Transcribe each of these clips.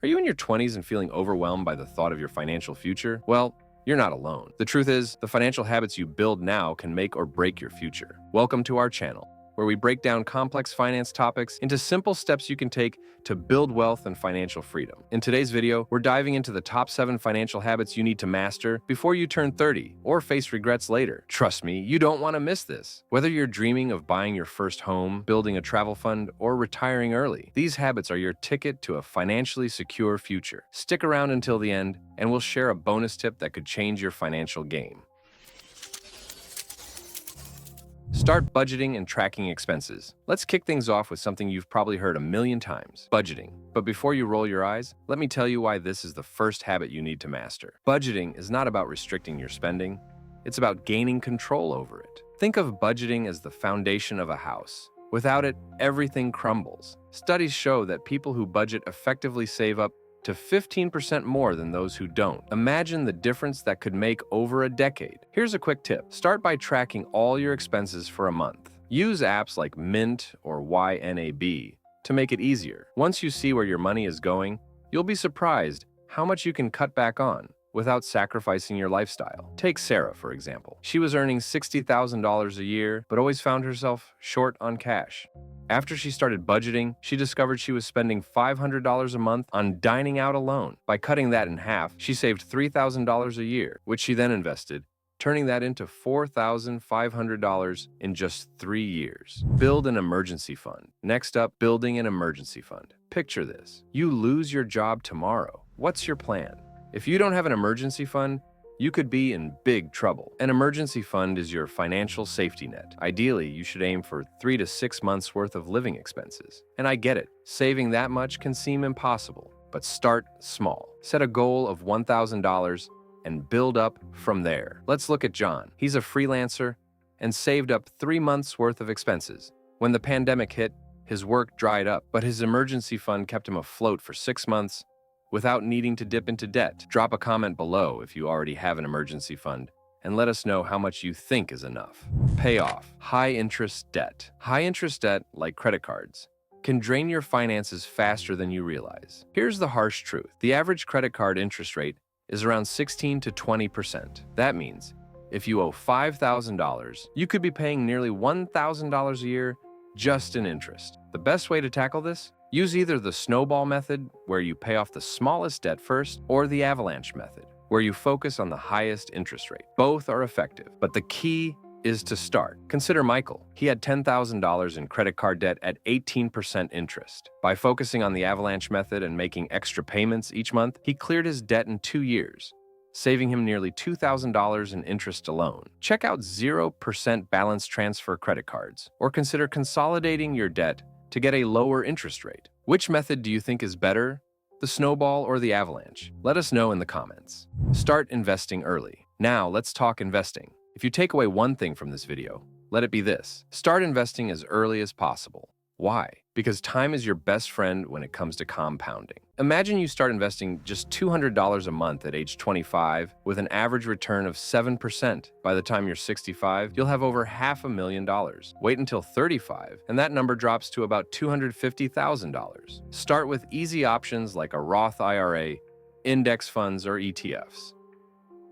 Are you in your 20s and feeling overwhelmed by the thought of your financial future? Well, you're not alone. The truth is, the financial habits you build now can make or break your future. Welcome to our channel, where we break down complex finance topics into simple steps you can take to build wealth and financial freedom. In today's video, we're diving into the top 7 financial habits you need to master before you turn 30 or face regrets later. Trust me, you don't want to miss this. Whether you're dreaming of buying your first home, building a travel fund, or retiring early, these habits are your ticket to a financially secure future. Stick around until the end, and we'll share a bonus tip that could change your financial game. Start budgeting and tracking expenses. Let's kick things off with something you've probably heard a million times: budgeting. But before you roll your eyes, let me tell you why this is the first habit you need to master. Budgeting is not about restricting your spending, it's about gaining control over it. Think of budgeting as the foundation of a house. Without it, everything crumbles. Studies show that people who budget effectively save up to 15% more than those who don't. Imagine the difference that could make over a decade. Here's a quick tip. Start by tracking all your expenses for a month. Use apps like Mint or YNAB to make it easier. Once you see where your money is going, you'll be surprised how much you can cut back on without sacrificing your lifestyle. Take Sarah, for example. She was earning $60,000 a year, but always found herself short on cash. After she started budgeting, she discovered she was spending $500 a month on dining out alone. By cutting that in half, she saved $3,000 a year, which she then invested, turning that into $4,500 in just 3 years. Build an emergency fund. Next up, building an emergency fund. Picture this. You lose your job tomorrow. What's your plan? If you don't have an emergency fund, you could be in big trouble. An emergency fund is your financial safety net. Ideally, you should aim for 3 to 6 months worth of living expenses. And I get it, saving that much can seem impossible, but start small. Set a goal of $1,000 and build up from there. Let's look at John. He's a freelancer and saved up 3 months worth of expenses. When the pandemic hit, his work dried up, but his emergency fund kept him afloat for 6 months without needing to dip into debt. Drop a comment below if you already have an emergency fund, and let us know how much you think is enough. Payoff. High-interest debt. High-interest debt, like credit cards, can drain your finances faster than you realize. Here's the harsh truth. The average credit card interest rate is around 16 to 20%. That means if you owe $5,000, you could be paying nearly $1,000 a year just in interest. The best way to tackle this? Use either the snowball method, where you pay off the smallest debt first, or the avalanche method, where you focus on the highest interest rate. Both are effective, but the key is to start. Consider Michael. He had $10,000 in credit card debt at 18% interest. By focusing on the avalanche method and making extra payments each month, he cleared his debt in 2 years, saving him nearly $2,000 in interest alone. Check out 0% balance transfer credit cards, or consider consolidating your debt to get a lower interest rate. Which method do you think is better, the snowball or the avalanche? Let us know in the comments. Start investing early. Now let's talk investing. If you take away one thing from this video, let it be this: start investing as early as possible. Why? Because time is your best friend when it comes to compounding. Imagine you start investing just $200 a month at age 25 with an average return of 7%. By the time you're 65, you'll have over $500,000. Wait until 35, and that number drops to about $250,000. Start with easy options like a Roth IRA, index funds, or ETFs.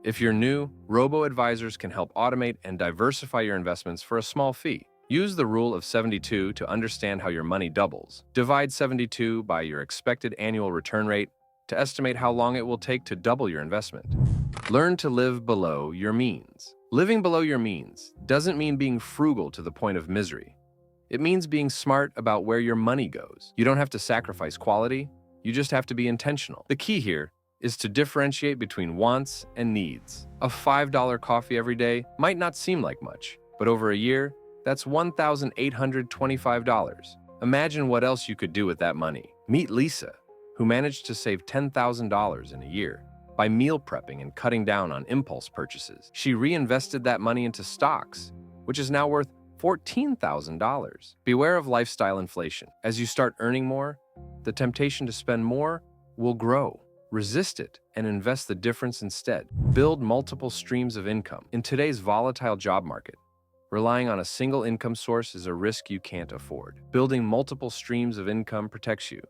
If you're new, robo-advisors can help automate and diversify your investments for a small fee. Use the rule of 72 to understand how your money doubles. Divide 72 by your expected annual return rate to estimate how long it will take to double your investment. Learn to live below your means. Living below your means doesn't mean being frugal to the point of misery. It means being smart about where your money goes. You don't have to sacrifice quality, you just have to be intentional. The key here is to differentiate between wants and needs. A $5 coffee every day might not seem like much, but over a year, that's $1,825. Imagine what else you could do with that money. Meet Lisa, who managed to save $10,000 in a year by meal prepping and cutting down on impulse purchases. She reinvested that money into stocks, which is now worth $14,000. Beware of lifestyle inflation. As you start earning more, the temptation to spend more will grow. Resist it and invest the difference instead. Build multiple streams of income. In today's volatile job market, relying on a single income source is a risk you can't afford. Building multiple streams of income protects you.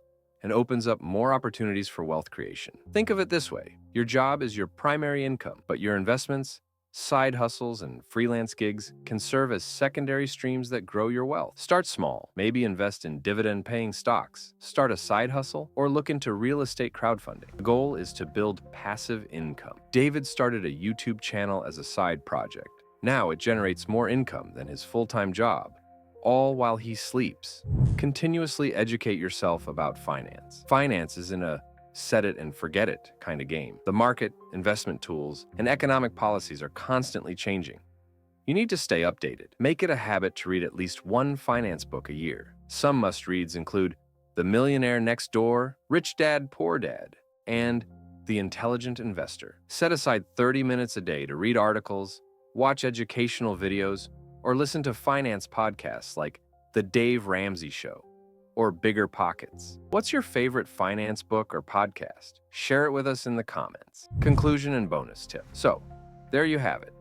and opens up more opportunities for wealth creation. Think of it this way. Your job is your primary income, but your investments, side hustles, and freelance gigs can serve as secondary streams that grow your wealth. Start small. Maybe invest in dividend-paying stocks, start a side hustle, or look into real estate crowdfunding. The goal is to build passive income. David started a YouTube channel as a side project. Now it generates more income than his full-time job, all while he sleeps. Continuously educate yourself about finance. Finance isn't a set it and forget it kind of game. The market, investment tools, and economic policies are constantly changing. You need to stay updated. Make it a habit to read at least one finance book a year. Some must-reads include The Millionaire Next Door, Rich Dad, Poor Dad, and The Intelligent Investor. Set aside 30 minutes a day to read articles, watch educational videos, or listen to finance podcasts like The Dave Ramsey Show or Bigger Pockets. What's your favorite finance book or podcast? Share it with us in the comments. Conclusion and bonus tip. So, there you have it.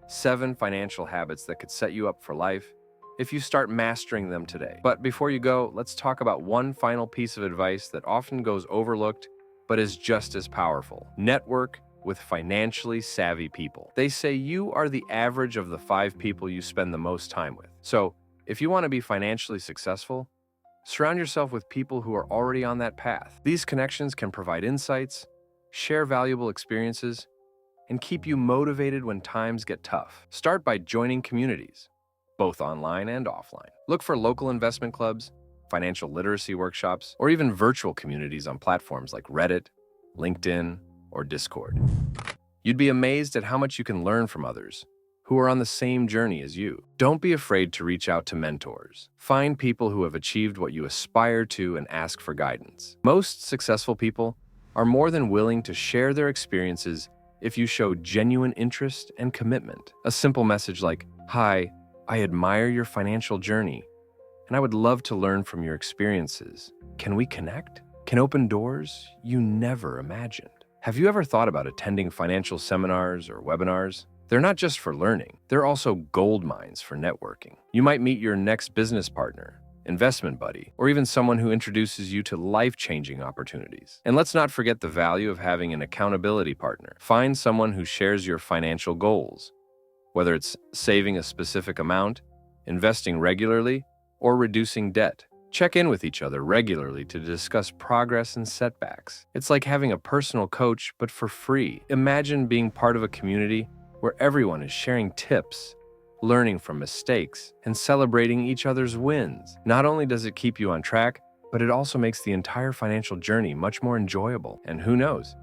7 financial habits that could set you up for life if you start mastering them today. But before you go, let's talk about one final piece of advice that often goes overlooked but is just as powerful. Network with financially savvy people. They say you are the average of the 5 people you spend the most time with. So, if you want to be financially successful, surround yourself with people who are already on that path. These connections can provide insights, share valuable experiences, and keep you motivated when times get tough. Start by joining communities, both online and offline. Look for local investment clubs, financial literacy workshops, or even virtual communities on platforms like Reddit, LinkedIn, or Discord. You'd be amazed at how much you can learn from others who are on the same journey as you. Don't be afraid to reach out to mentors. Find people who have achieved what you aspire to and ask for guidance. Most successful people are more than willing to share their experiences if you show genuine interest and commitment. A simple message like, "Hi, I admire your financial journey, and I would love to learn from your experiences. Can we connect?" can open doors you never imagined. Have you ever thought about attending financial seminars or webinars? They're not just for learning, they're also gold mines for networking. You might meet your next business partner, investment buddy, or even someone who introduces you to life-changing opportunities. And let's not forget the value of having an accountability partner. Find someone who shares your financial goals, whether it's saving a specific amount, investing regularly, or reducing debt. Check in with each other regularly to discuss progress and setbacks. It's like having a personal coach, but for free. Imagine being part of a community where everyone is sharing tips, learning from mistakes, and celebrating each other's wins. Not only does it keep you on track, but it also makes the entire financial journey much more enjoyable. And who knows,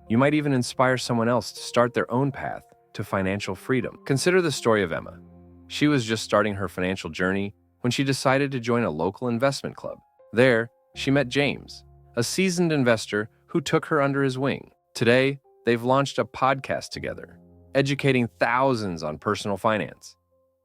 you might even inspire someone else to start their own path to financial freedom. Consider the story of Emma. She was just starting her financial journey when she decided to join a local investment club. There, she met James, a seasoned investor who took her under his wing. Today, they've launched a podcast together, educating thousands on personal finance,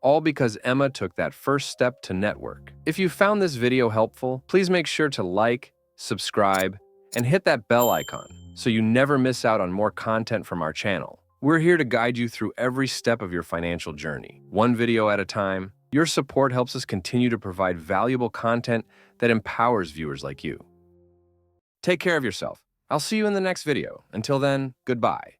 all because Emma took that first step to network. If you found this video helpful, please make sure to like, subscribe, and hit that bell icon so you never miss out on more content from our channel. We're here to guide you through every step of your financial journey, one video at a time. Your support helps us continue to provide valuable content that empowers viewers like you. Take care of yourself. I'll see you in the next video. Until then, goodbye.